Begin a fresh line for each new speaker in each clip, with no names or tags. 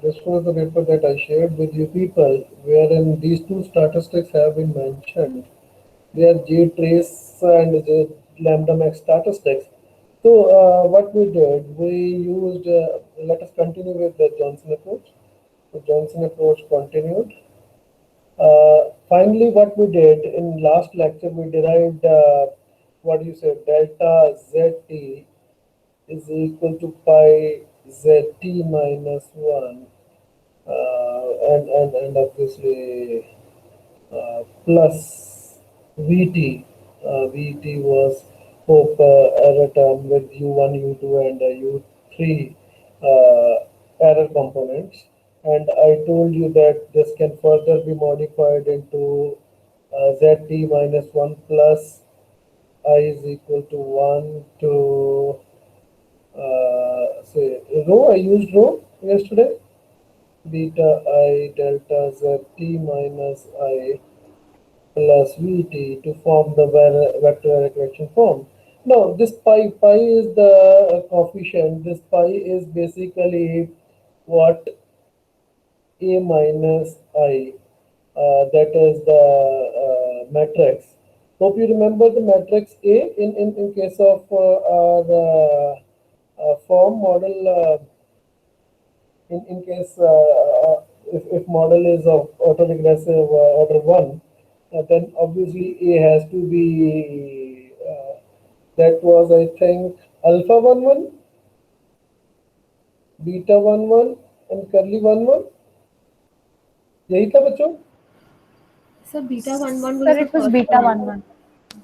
This was the paper that I shared with you people, wherein these two statistics have been mentioned. They are J trace and J lambda max statistics. So what we did, we used. Let us continue with the Johnson approach. The Johnson approach continued. Finally, what we did in last lecture, we derived what you said, delta zt is equal to pi zt minus 1, and obviously plus Vt. Vt was hope error term with U1, U2, and U3 error components. And I told you that this can further be modified into Zt minus 1 plus I is equal to 1 to say rho. I used rho yesterday. Beta I delta Zt minus I plus Vt to form the vector array correction form. Now this pi is the coefficient. This pi is basically what a minus I. That is the matrix. Hope you remember the matrix A in case of our form model. In case if model is of autoregressive order 1, then obviously A has to be that was I think alpha 1 1, beta 1 1 and curly 1 1. यही था बच्चों.
Sir, beta 1 1
Sir,
was the
it was
first
beta
one.
1 1.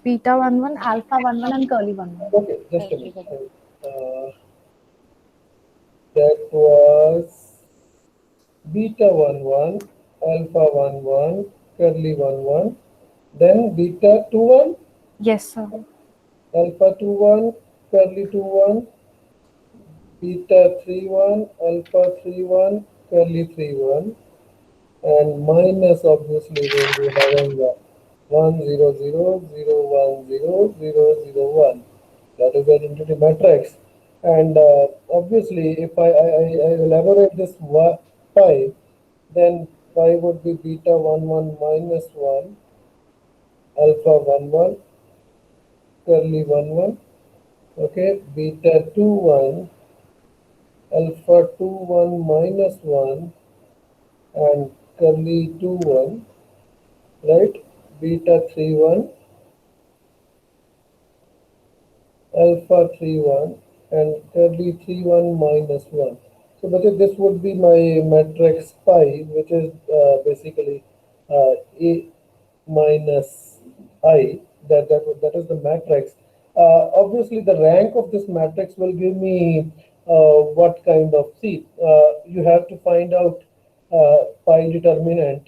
Beta 1 1, alpha 1 1, and curly 1 1.
Okay, just a minute. That was beta 1 1, alpha 1 1, curly 1 1, then beta 2 1,
Yes, sir.
alpha 2 1, curly 2 1, beta 3 1, alpha 3 1, curly 3 1, and minus obviously we'll be having 1 0 0 0 1 0 0 0 1. That is the identity matrix. And obviously, if I elaborate this pi, then pi would be beta 1 1 minus 1, alpha 1 1, curly 1 1, okay, beta 2 1, alpha 2 1 minus 1, and curly 2 1, right, beta 3 1, alpha 3 1, and curly 3 1 minus 1. So this would be my matrix pi, which is basically A minus I. That is the matrix. Obviously, the rank of this matrix will give me what kind of, see, you have to find out pi determinant.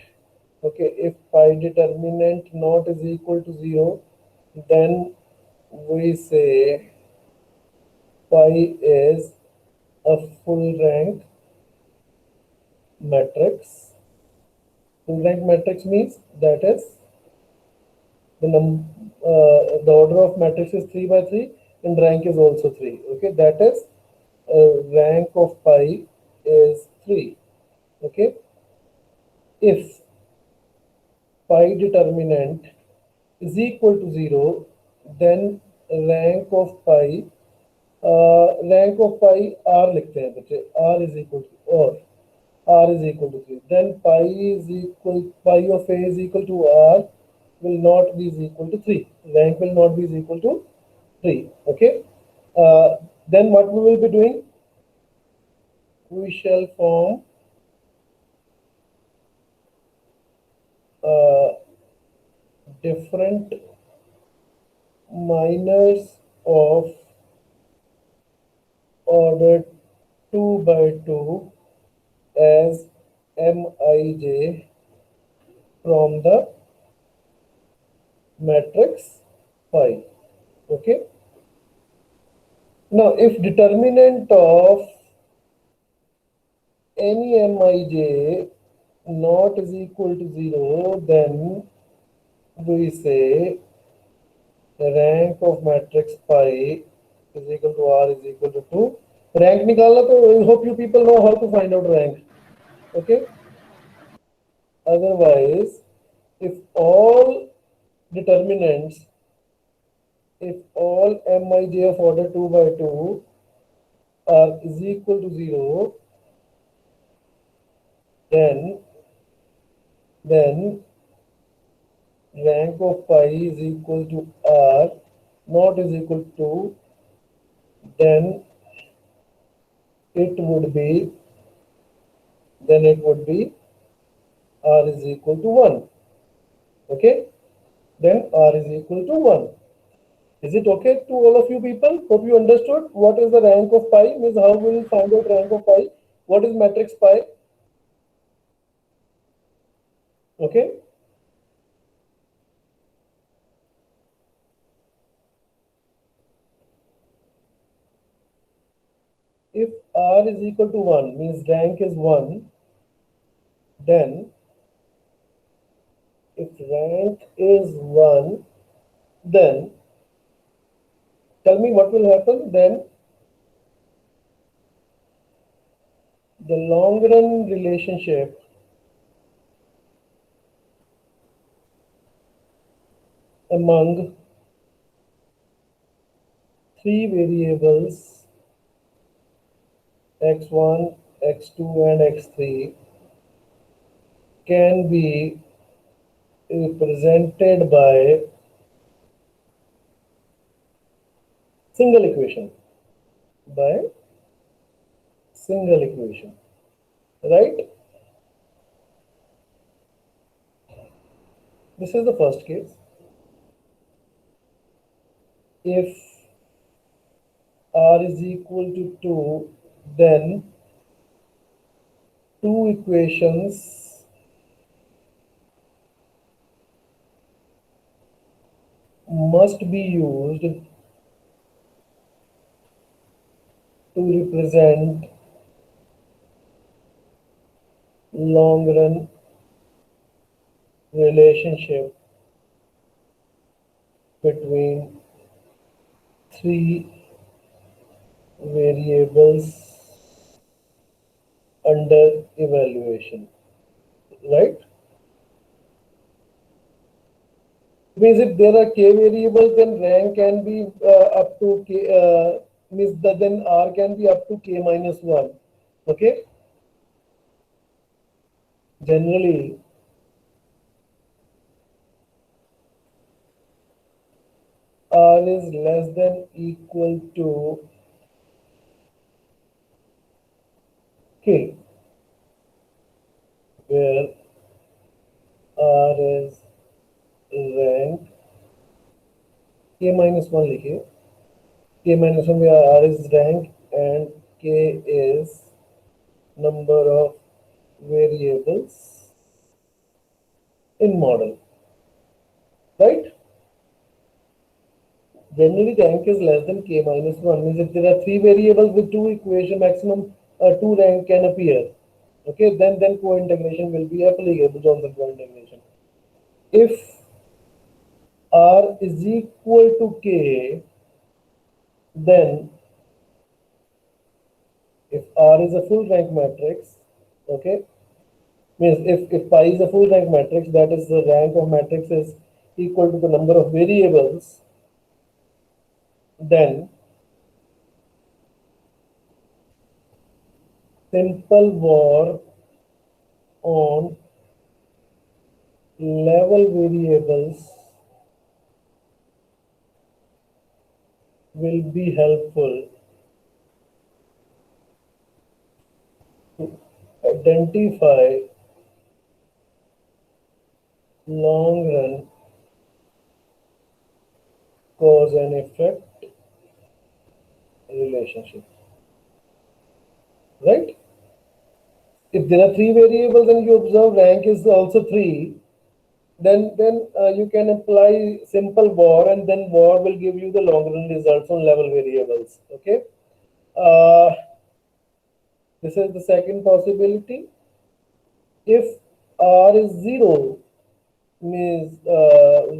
Okay, if pi determinant not is equal to 0, then we say pi is a full rank matrix. Full rank matrix means that is the order of matrix is 3 by 3 and rank is also 3. Okay, that is rank of pi is 3. Okay, if pi determinant is equal to 0, then rank of pi r लिखते हैं बच्चे, r is equal to, or r is equal to 3, then pi of a is equal to r will not be equal to 3, rank will not be equal to 3. Okay, then what we will be doing, we shall form different minors of order 2 by 2 as Mij from the matrix pi. Okay, now if determinant of any Mij not is equal to 0, then we say the rank of matrix pi is equal to r is equal to 2, Rank निकालना तो I hope you people know how to find out rank. Okay. Otherwise, if all determinants, if all mij of order 2 by 2 are is equal to 0, then rank of pi is equal to r, not is equal to, then it would be r is equal to 1. Okay, then r is equal to 1. Is it okay to all of you people? Hope you understood what is the rank of pi, means how we will find out rank of pi, what is matrix pi. Okay. If r is equal to 1, means rank is 1, then if rank is 1, then tell me what will happen. Then the long run relationship among three variables x1, x2 and x3 can be represented by single equation, right? This is the first case. If r is equal to 2, then two equations must be used to represent long run relationship between three variables under evaluation, right? Means if there are k variables, then rank can be up to k, means that then r can be up to k minus 1. Okay. Generally, r is less than equal to k, where r is rank k minus 1 लिखिए, k minus 1 where r is rank and k is number of variables in model, right? Generally, rank is less than k minus 1, means if there are three variables with two equation, maximum two rank can appear. Okay, then co-integration will be applicable, Johnson co-integration. If r is equal to k, then if r is a full rank matrix, okay, means if pi is a full rank matrix, that is the rank of matrix is equal to the number of variables, then simple VAR on level variables will be helpful to identify long run cause and effect relationship, right? If there are three variables and you observe rank is also 3, then you can apply simple VAR, and then VAR will give you the long run results on level variables. Okay. This is the second possibility. If r is 0, means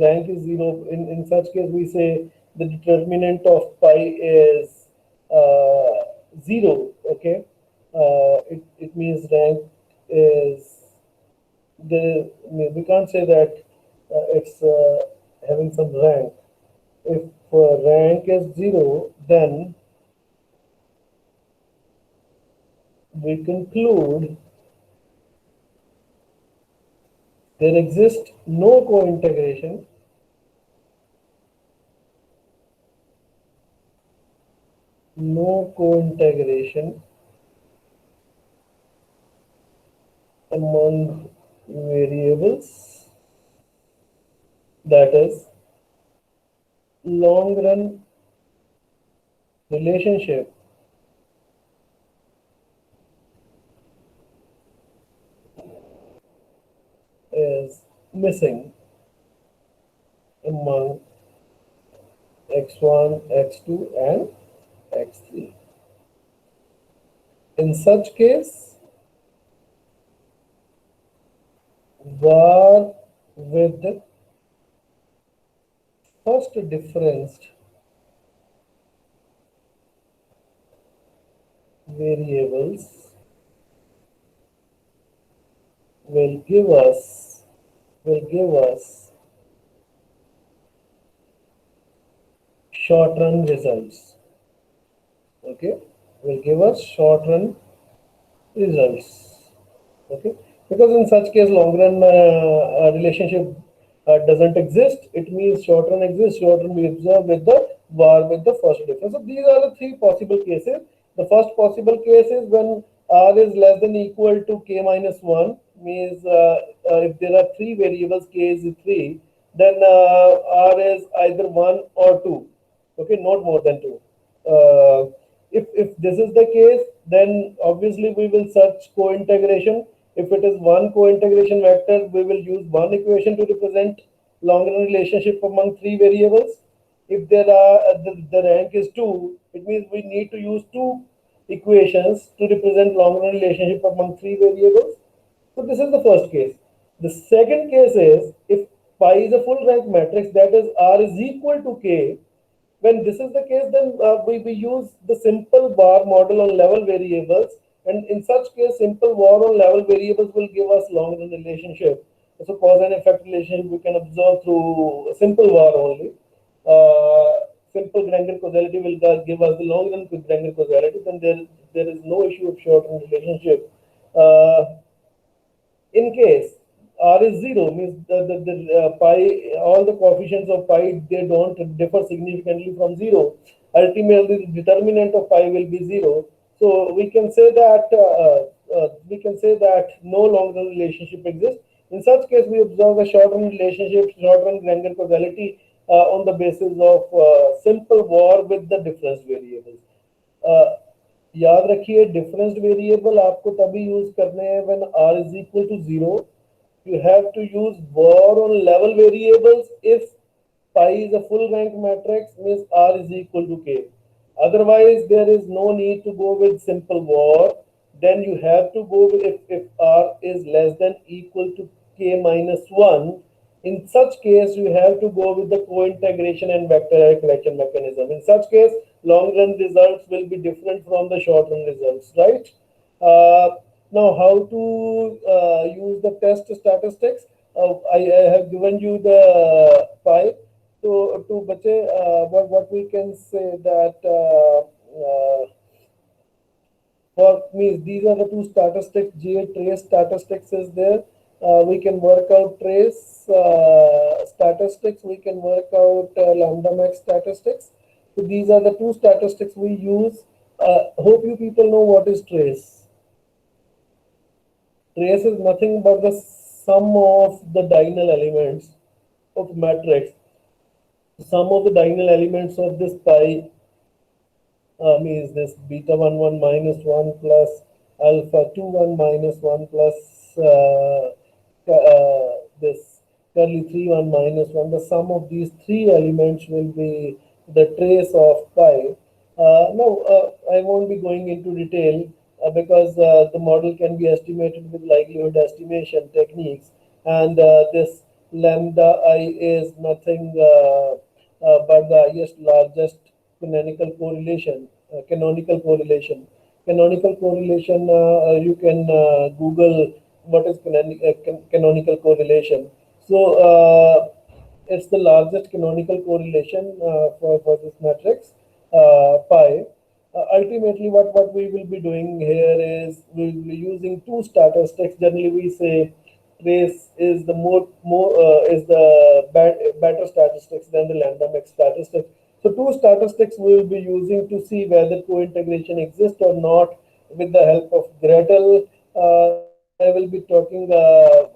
rank is 0, in such case we say the determinant of pi is 0, okay, it means rank is we can't say that it's having some rank. If rank is 0, then we conclude there exists no co-integration among variables, that is long run relationship is missing among x1, x2 and x3. In such case, var with the first differenced variables will give us short run results. Okay, will give us short run results. Okay, because in such case long run relationship doesn't exist. It means short run exists. Short run we observe with the var with the first difference. So these are the three possible cases. The first possible case is when r is less than equal to k minus 1, means if there are three variables, k is 3, then r is either 1 or 2. Okay, not more than 2. If this is the case, then obviously we will search co-integration. If it is one co-integration vector, we will use one equation to represent long-run relationship among three variables. If there are the rank is 2, it means we need to use two equations to represent long-run relationship among three variables. So this is the first case. The second case is if pi is a full rank matrix, that is r is equal to k. When this is the case, then we use the simple var model on level variables, and in such case, simple var on level variables will give us long run relationship. So cause and effect relationship we can observe through simple var only. Simple Granger causality will give us the long run Granger causality. Then there is no issue of short run relationship. In case r is 0, means the pi, all the coefficients of pi, they don't differ significantly from 0. Ultimately, the determinant of pi will be 0. So we can say that no long-run relationship exists. In such case, we observe a short-run relationship, short-run Granger causality on the basis of simple var with the difference variables. याद रखिए difference variable आपको तभी use करने हैं when r is equal to 0. You have to use var on level variables if pi is a full rank matrix, means r is equal to k. Otherwise, there is no need to go with simple var. Then you have to go with if r is less than equal to k minus 1. In such case, you have to go with the co-integration and vector array collection mechanism. In such case, long-run results will be different from the short-run results, right? Now, how to use the test statistics? I have given you the pi. So, to bache, what we can say that for me, these are the two statistics. J trace statistics is there. We can work out trace statistics. We can work out lambda max statistics. So these are the two statistics we use. Hope you people know what is trace. Trace is nothing but the sum of the diagonal elements of matrix. Sum of the diagonal elements of this pi means this beta 1 1 minus 1 plus alpha 2 1 minus 1 plus this curly 3 1 minus 1. The sum of these three elements will be the trace of pi. Now, I won't be going into detail because the model can be estimated with likelihood estimation techniques, and this lambda I is nothing but the highest, largest canonical correlation. canonical correlation, you can Google what is canonical correlation. So it's the largest canonical correlation for this matrix pi. Ultimately, what we will be doing here is we will be using two statistics. Generally, we say trace is the better statistics than the lambda max statistics. So two statistics we will be using to see whether co-integration exists or not with the help of Gretel. I will be talking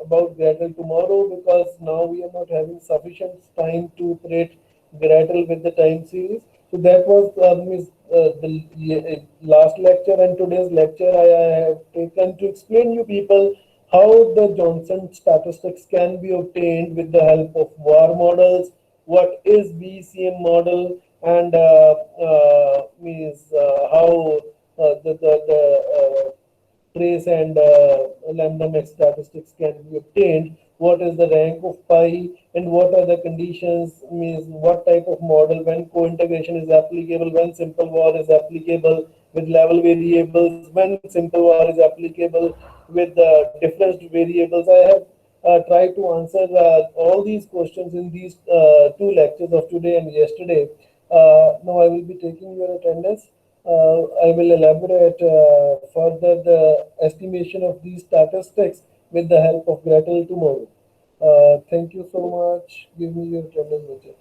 about Gretel tomorrow because now we are not having sufficient time to operate Gretel with the time series. So that was the last lecture, and today's lecture I have taken to explain you people how the Johnson statistics can be obtained with the help of VAR models, what is BCM model, and means how the trace and lambda max statistics can be obtained, what is the rank of pi, and what are the conditions, means what type of model, when co-integration is applicable, when simple VAR is applicable with level variables, when simple VAR is applicable with different variables. I have tried to answer all these questions in these two lectures of today and yesterday. Now I will be taking your attendance. I will elaborate further the estimation of these statistics with the help of Gretel tomorrow. Thank you so much. Give me your attendance, Vijay.